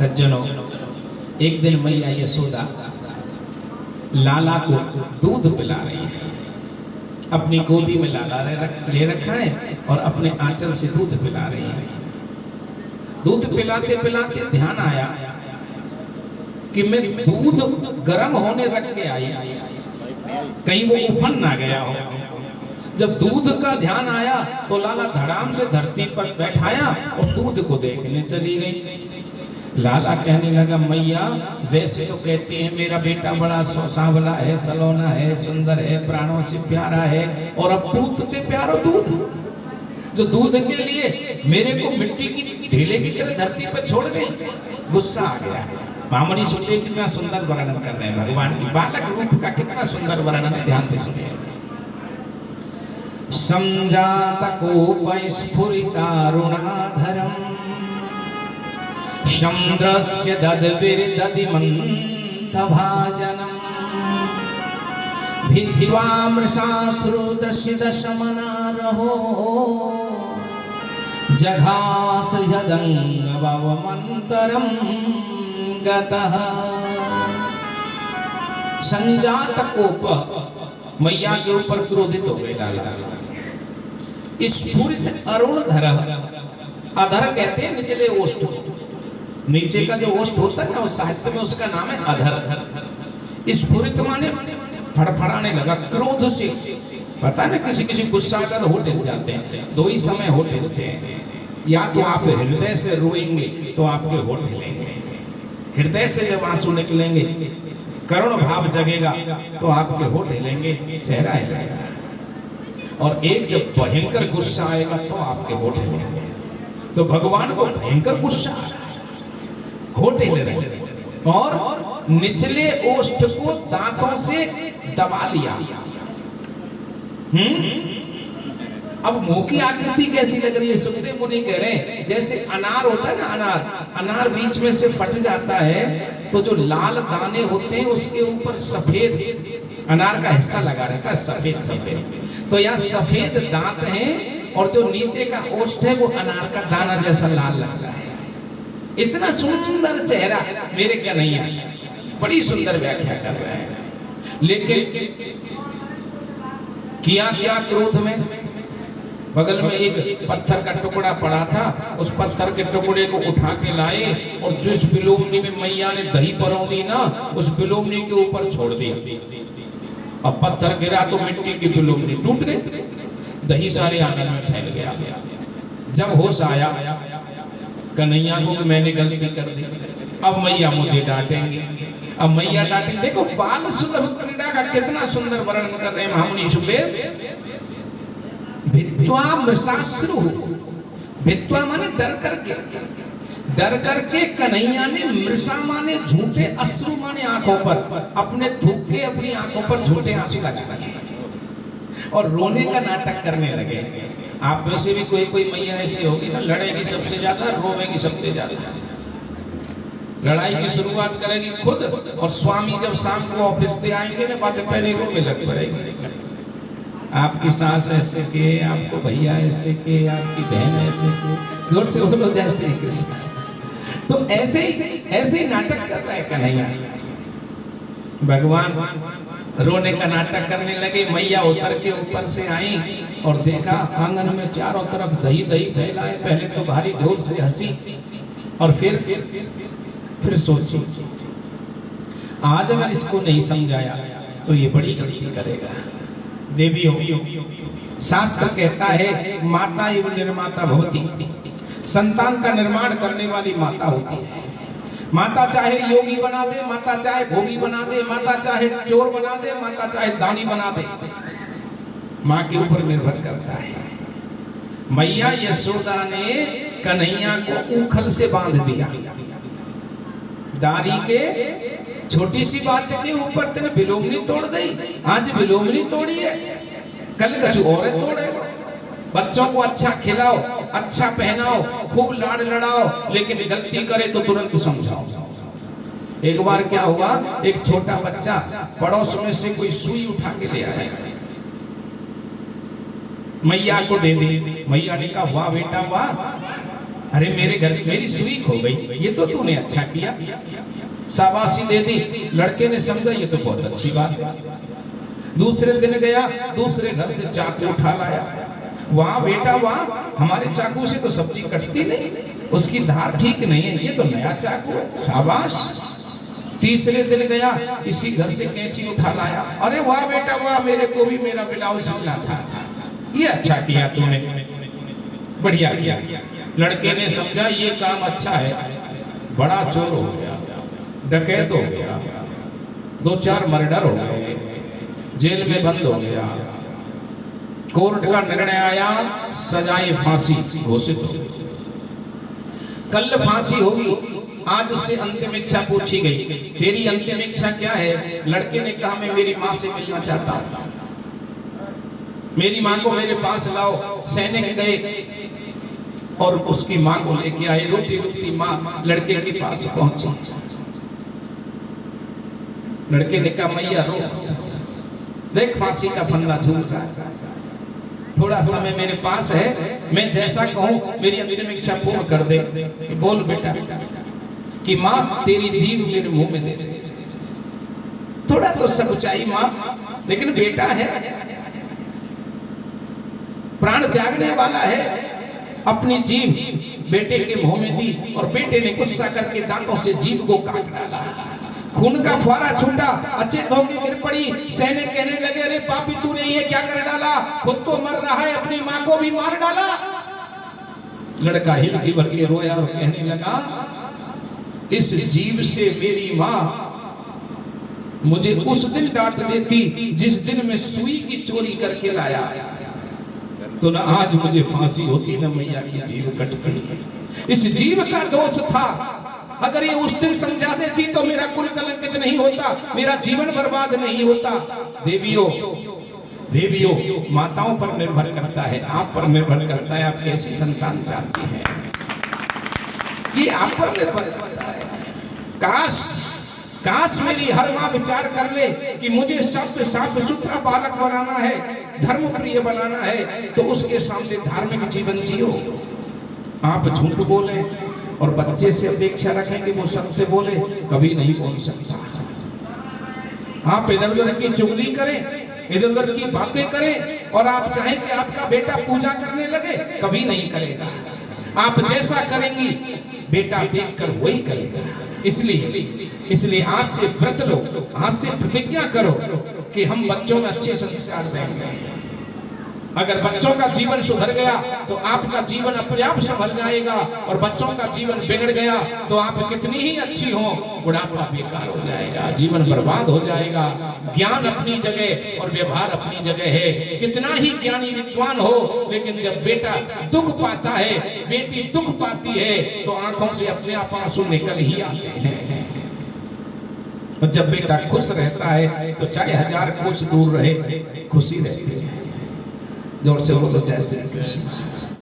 सज्जनों, एक दिन मैया यशोदा लाला को दूध पिला रही है। अपनी गोदी में लाला ले रखा है और अपने आंचल से दूध पिला रही है। दूध पिलाते पिलाते ध्यान आया कि मैं दूध गर्म होने रख के आई, कहीं वो उफन ना गया हो। जब दूध का ध्यान आया तो लाला धड़ाम से धरती पर बैठाया और दूध को देखने चली गई। लाला कहने लगा, मैया वैसे तो कहते हैं मेरा बेटा बड़ा सांवला है, सलोना है, सुंदर है, प्राणों से प्यारा है, और अब पूछते प्यारो दूध, जो दूध के लिए मेरे को मिट्टी की ढेले की तरह धरती पर छोड़ गई। गुस्सा आ गया। मामनी सुनिए कितना सुंदर वर्णन कर रहे हैं भगवान की, बालक रूप का कितना सुंदर वर्णन है, ध्यान से सुनिए। संजात कोप स्फुरितारुणाधरम चंद्रस्य ददविर्दधिमन्थ भाजनम भिद्वा मृषाश्रुदशमनारहो जघास यदंगवमन्तरं गतः। संजात कोप, मैया के ऊपर क्रोधित हो गए लाला। स्फुरित अरुणधर, अधर कहते हैं निचले ओष्ठ, नीचे का जो ओष्ठ होता है ना, उस साहित्य में उसका नाम है अधर। स्फुरित माने फड़फड़ाने लगा, क्रोध से। पता है ना, किसी किसी गुस्सा कर होठ हिल जाते हैं, दो ही समय होठ हिलते हैं, या तो आप हृदय से रोएंगे तो आपके होठ हिलेंगे, हृदय से जब आंसू निकलेंगे, करुण भाव जगेगा तो आपके होठ हिलेंगे, चेहरा हिलेगा, और एक जब भयंकर गुस्सा आएगा तो आपके होठ हिलेंगे। तो भगवान को भयंकर गुस्सा आ रहा है, होठ हिले रहे, और निचले ओष्ठ को दांतों से दबा लिया। अब मुंह की आकृति कैसी लग रही है? सुखदेव मुनि कह रहे हैं जैसे अनार होता है ना, अनार बीच में से फट जाता है तो जो लाल दाने होते हैं उसके ऊपर सफेद अनार का हिस्सा लगा रहता है, सफेद सफेद। तो यहाँ सफेद दांत हैं और जो नीचे का ओष्ठ है वो अनार का दाना जैसा लाल लग रहा है। इतना सुंदर चेहरा मेरे कन्हैया, बड़ी सुंदर व्याख्या कर रहे हैं। लेकिन किया क्या क्रोध में? बगल में एक पत्थर का टुकड़ा पड़ा था, उस पत्थर के टुकड़े को उठा के लाए और जिस बिलोमनी में मैया ने दही परौंदी ना, उस बिलोमनी के ऊपर छोड़ दिया। अब पत्थर गिरा तो मिट्टी की बिलोमनी टूट गई, दही सारे आंगन में फैल गया। जब होश आया कन्हैया को कि मैंने गलती कर दी, अब मैया मुझे डांटेंगे। अब मैया डांटी, देखो बाल सुलभ क्रीड़ा का कितना सुंदर वर्णन कर रहे हैं महामुनि सुखदेव। भित्वा मृषाश्रु, भित्वा माने डर करके कन्हैया ने मृषा माने झूठे, अश्रु माने आंखों पर, अपने थूक के अपनी आंखों पर झूठे आंसू लगा लगे और रोने का नाटक करने लगे। आप में से भी कोई मैया ऐसी होगी ना, लड़ेगी सबसे ज्यादा, रोवेगी सबसे ज्यादा। लड़ाई की शुरुआत करेगी खुद, और स्वामी जब शाम को ऑफिस से आएंगे ना, बातें पहले रोने लग पड़ेगी। आपकी सास ऐसे के, आपको भैया ऐसे के, आपकी बहन ऐसे के, जोर से बोलो जैसे कृष्ण। तो ऐसे ही नाटक कर रहा है कन्हैया। भगवान रोने का नाटक करने लगे। मैया उतर के ऊपर से आई और देखा आंगन में चारों तरफ दही दही फैला है। पहले तो भारी जोर से हंसी और फिर सोची, आज अगर इसको नहीं समझाया तो ये बड़ी गलती करेगा। देवी हो, शास्त्र कहता है माता एवं निर्माता भवती, संतान का निर्माण करने वाली माता होती है। माता चाहे योगी बना दे, माता चाहे भोगी बना दे, माता चाहे चोर बना दे, माता चाहे दानी बना दे, माँ के ऊपर निर्भर करता है। मैया यशोदा ने कन्हैया को ऊखल से बांध दिया। दारी के छोटी सी बात के ऊपर तेने बिलोमनी तोड़ दी। आज बिलोमनी तोड़ी है, कल कछु और तोड़ेगा। बच्चों को अच्छा खिलाओ, अच्छा पहनाओ, खूब लाड लड़ाओ, लेकिन गलती करे तो तुरंत समझाओ। एक बार क्या हुआ, एक छोटा बच्चा पड़ोस में से कोई सुई उठा के ले आया, मैया को दे दी। मैया ने कहा वाह बेटा वाह, अरे मेरे घर मेरी सुई खो गई, ये तो तूने अच्छा किया, शाबाशी दे दी। लड़के ने समझा ये तो बहुत अच्छी बात है। दूसरे दिन गया, दूसरे घर से चाकू उठा लाया। वहां बेटा वहां हमारे चाकू से तो सब्जी कटती नहीं, उसकी धार ठीक नहीं है, ये तो नया चाकू है, शाबाश। तीसरे दिन गया, किसी घर से कैंची उठा लाया। अरे वाह बेटा वाह, मेरे को भी मेरा ब्लाउज सिलना था, ये अच्छा किया तूने, बढ़िया किया। लड़के ने समझा ये काम अच्छा है, बड़ा चोर हो गया, डकैत हो गया, 2-4 मर्डर हो गए, जेल में बंद हो गया। कोर्ट का निर्णय आया, सजाए फांसी घोषित हो। कल फांसी होगी, आज उससे अंतिम इच्छा पूछी गई, तेरी अंतिम इच्छा क्या है? लड़के ने कहा मैं मेरी माँ से मिलना चाहता हूँ, मेरी माँ को मेरे पास लाओ। सैनिक गए और उसकी माँ को लेके आए। रोती रोती माँ लड़के के पास पहुंची। लड़के ने कहा मैया रो, देख फांसी का फंदा झूल रहा है, थोड़ा समय मेरे पास है, मैं जैसा कहूं मेरी अंतिम इच्छा पूर्ण कर दे। बोल बेटा, कि माँ तेरी जीभ मेरे मुंह में दे दे। थोड़ा तो सच्चाई माँ, लेकिन बेटा है, प्राण त्यागने वाला है, अपनी जीभ बेटे के मुंह में दी और बेटे ने गुस्सा करके दांतों से जीभ को काट डाला। खून का फुहारा छूटा, अचेत होकर गिर पड़ी। सैनिक कहने लगे अरे पापी तूने ये क्या कर डाला, खुद तो मर रहा है, अपनी माँ को भी मार डाला। लड़का हिल भर के रोया और कहने लगा इस जीभ से मेरी माँ मुझे उस दिन डांट देती जिस दिन मैं सुई की चोरी करके लाया, तो ना आज मुझे फांसी होती ना मैया की जीभ कटती। इस जीभ का दोष था, अगर ये उस दिन समझा देती तो मेरा कुल कलंकित नहीं होता, मेरा जीवन बर्बाद नहीं होता। देवियों देवियों, माताओं पर निर्भर करता है, आप पर निर्भर करता है, आप कैसी संतान चाहती हैं, ये आप पर निर्भर करता है। काश मेरी हर माँ विचार कर ले कि मुझे सत्य साफ सुथरा बालक बनाना है, धर्म प्रिय बनाना है, तो उसके सामने धार्मिक जीवन जियो। आप झूठ बोले और बच्चे से अपेक्षा रखें कि वो सत्य बोले, कभी नहीं बोल सकता। आप इधर उधर की चुगली करें, इधर उधर की बातें करें और आप चाहें कि आपका बेटा पूजा करने लगे, कभी नहीं करेगा। आप जैसा करेंगी बेटा देखकर वही करेगा। इसलिए आज से व्रत लो, आज से प्रतिज्ञा करो कि हम बच्चों में अच्छे संस्कार देंगे। अगर बच्चों का जीवन सुधर गया तो आपका जीवन अपने आप संभल जाएगा, और बच्चों का जीवन बिगड़ गया तो आप कितनी ही अच्छी हो, बुढ़ापा बेकार हो जाएगा, जीवन बर्बाद हो जाएगा। ज्ञान अपनी जगह और व्यवहार अपनी जगह है। कितना ही ज्ञानी विद्वान हो, लेकिन जब बेटा दुख पाता है, बेटी दुख पाती है, तो आंखों से अपने आप आंसू निकल ही आते हैं। और जब बेटा खुश रहता है तो चाहे 1000 कोस दूर रहे, खुशी रहती है। जोर से बोलो जय श्री कृष्ण।